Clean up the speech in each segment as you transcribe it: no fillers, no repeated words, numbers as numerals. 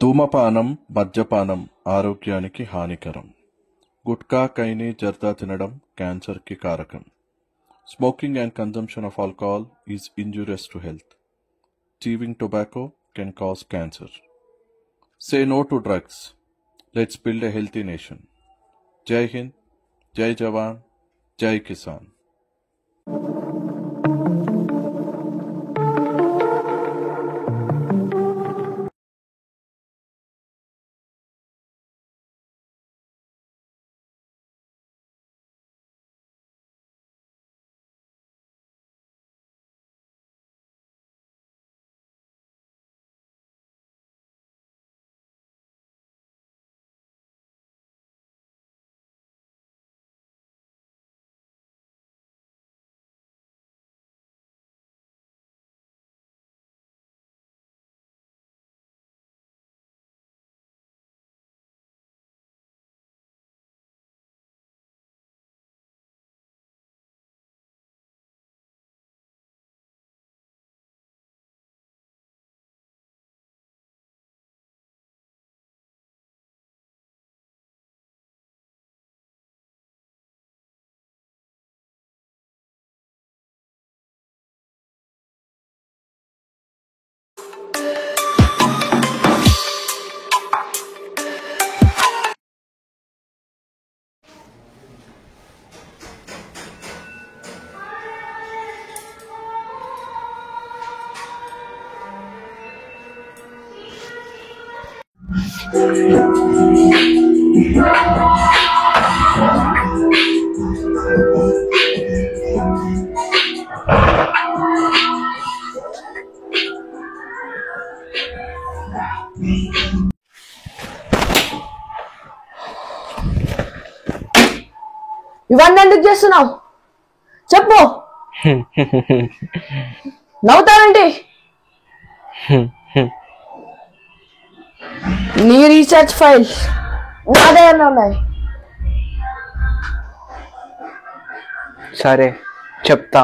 ధూమపానం, మద్యపానం ఆరోగ్యానికి హానికరం. గుట్కా, ఖైనీ, జర్దా తినడం క్యాన్సర్కి కారకం. Smoking and consumption of alcohol is injurious to health. Chewing tobacco can cause cancer. Say no to drugs. Let's build a healthy nation. Jai Hind, Jai Jawan, Jai Kisan. ఇవన్నీ ఎందుకు చేస్తున్నావు చెప్పు. నవ్వుతావేంటి? నీ రీసెర్చ్ ఫైల్ నా దగ్గర ఉన్నాయి. సరే చెప్తా.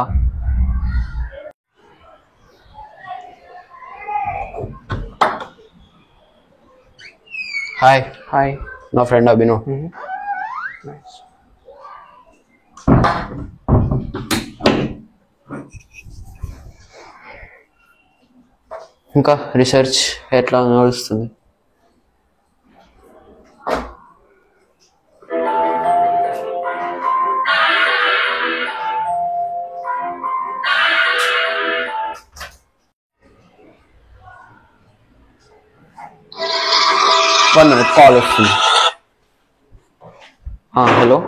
Hi hi. నా ఫ్రెండ్ అభినవ్. ఇంకా రీసెర్చ్ ఎట్లా నడుస్తుంది? వన్ మినిట్, కాల్ వస్తుంది. హలో.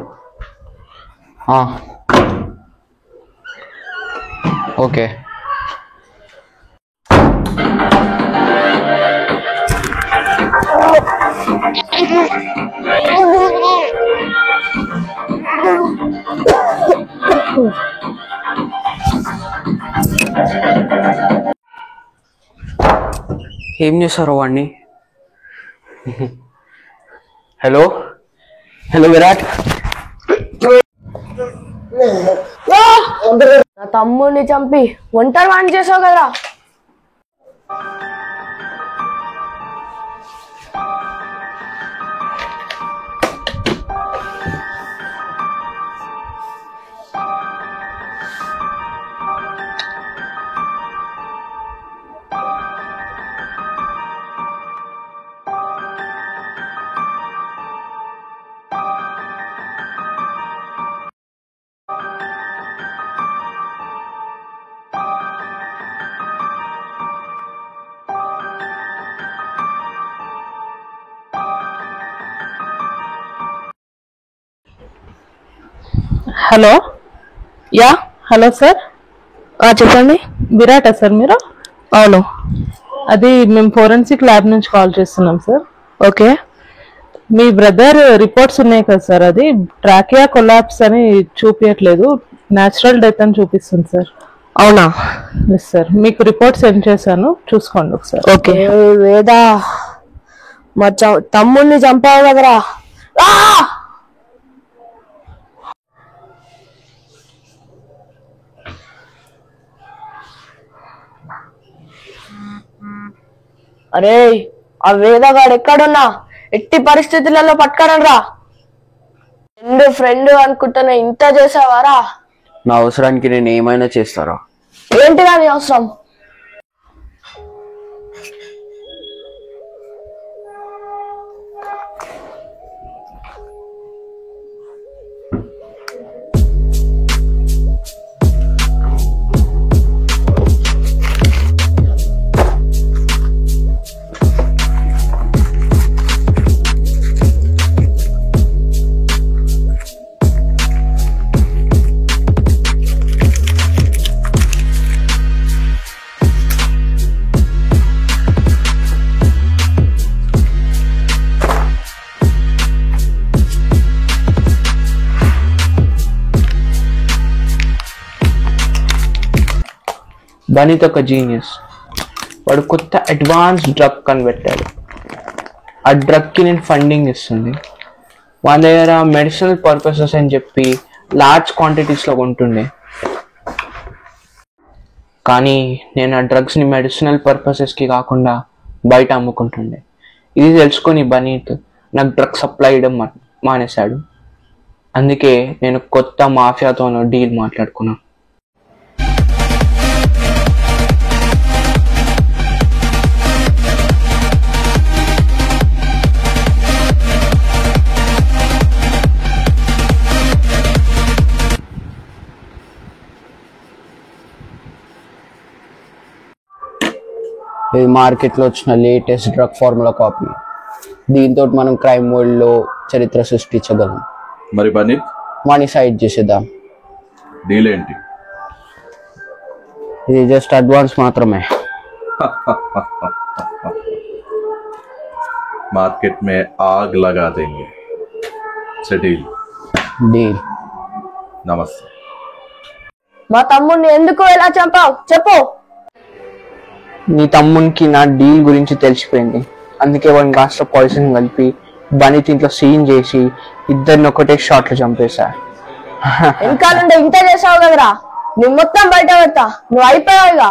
ఓకే. ఏం చేశారు వాడిని? Hello hello Virat. నా తమ్ముడిని చంపి ఒంటరి వాణి చేసావు కదరా. హలో. Yeah hello sir. చెప్పండి. విరాటా సార్ మీరు? అవును. అది మేము ఫోరెన్సిక్ ల్యాబ్ నుంచి కాల్ చేస్తున్నాం సార్. ఓకే. మీ బ్రదర్ రిపోర్ట్స్ ఉన్నాయి కదా సార్, అది ట్రాకియా కొలాప్స్ అని చూపించట్లేదు, న్యాచురల్ డెత్ అని చూపిస్తుంది సార్. అవునా? ఎస్ సార్, మీకు రిపోర్ట్ సెండ్ చేశాను, చూసుకోండి ఒకసారి. ఓకే. వేదా, మా తమ్ముడిని చంపావు కదరా. అరే ఆ వేదగాడు ఎక్కడున్నా ఎట్టి పరిస్థితులలో పట్టుకరండ్రా. ఫ్రెండ్ అనుకుంటానే ఇంత చేసావారా? నా అవసరానికి నేను ఏమైనా చేస్తారా? ఏంటిరా నీ అవసరం? బనీత్ ఒక జీనియస్. వాడు కొత్త అడ్వాన్స్ డ్రగ్ కనిపెట్టాడు. ఆ డ్రగ్కి నేను ఫండింగ్ ఇస్తుంది. వాళ్ళ దగ్గర మెడిసినల్ పర్పసెస్ అని చెప్పి లార్జ్ క్వాంటిటీస్లో కొంటుండే. కానీ నేను ఆ డ్రగ్స్ని మెడిసినల్ పర్పసెస్కి కాకుండా బయట అమ్ముకుంటుండే. ఇది తెలుసుకొని బనీత్ నాకు డ్రగ్ సప్లై చేయడం మానేశాడు. అందుకే నేను కొత్త మాఫియాతో డీల్ మాట్లాడుకున్నాను. ఇది మార్కెట్లో వచ్చిన లేటెస్ట్ డ్రగ్ ఫార్ములా కాపీ. దీంతో మనం క్రైమ్ వరల్డ్లో చరిత్ర సృష్టించగలం. మరి బనీత్ మనీ సైడ్ చేసేద్దాం. డీల్ ఏంటి? ఇది జస్ట్ అడ్వాన్స్ మాత్రమే. मार्केट में आग लगा देंगे. डील. డీల్. నమస్తే. మా తమ్ముడిని ఎందుకు ఎలా చంపావు చెప్పు. నీ తమ్మునికి నా డీల్ గురించి తెలిసిపోయింది. అందుకే వన్ కాస్త పాయిజన్ కలిపి బనీత్ ఇంట్లో సీన్ చేసి ఇద్దరిని ఒకటే షాట్ లో చంపేశా. ఇంకా నుండి ఇంత చేసావు కదరా, నువ్వు మొత్తం బయట పెడతా. నువ్వు అయిపోయావుగా.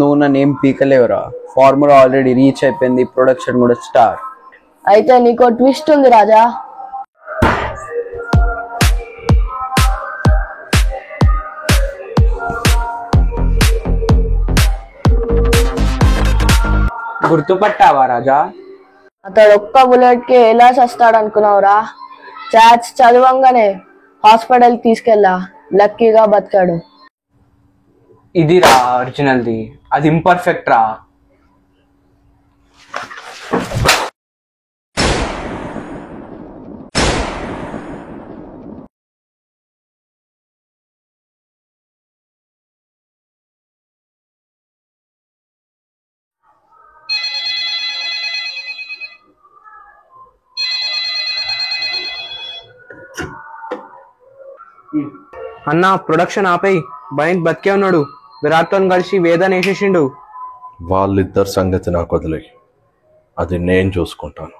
నువ్వు నన్ను ఏం పీకలేవురా. ఫార్ములా ఆల్రెడీ రీచ్ అయిపోయింది. ప్రొడక్షన్ కూడా స్టార్ట్. అయితే నీకో ట్విస్ట్ ఉంది రాజా. గుర్తుపట్టావా రాజా? అతడు ఒక్క బుల్లెట్ కి ఎలా చస్తాడు అనుకున్నావురా? Charts చదవంగానే hospital తీసుకెళ్ళా. లక్కీగా బతికాడు. ఇది రా ఒరిజినల్ది, అది ఇంపర్ఫెక్ట్ రా. అన్న ప్రొడక్షన్ ఆపేయి. బయట బతికే ఉన్నాడు. విరాట్తో కలిసి వేదాన్ని వేసేసిండు. వాళ్ళిద్దరు సంగతి నాకు వదిలేయి, అది నేను చూసుకుంటాను.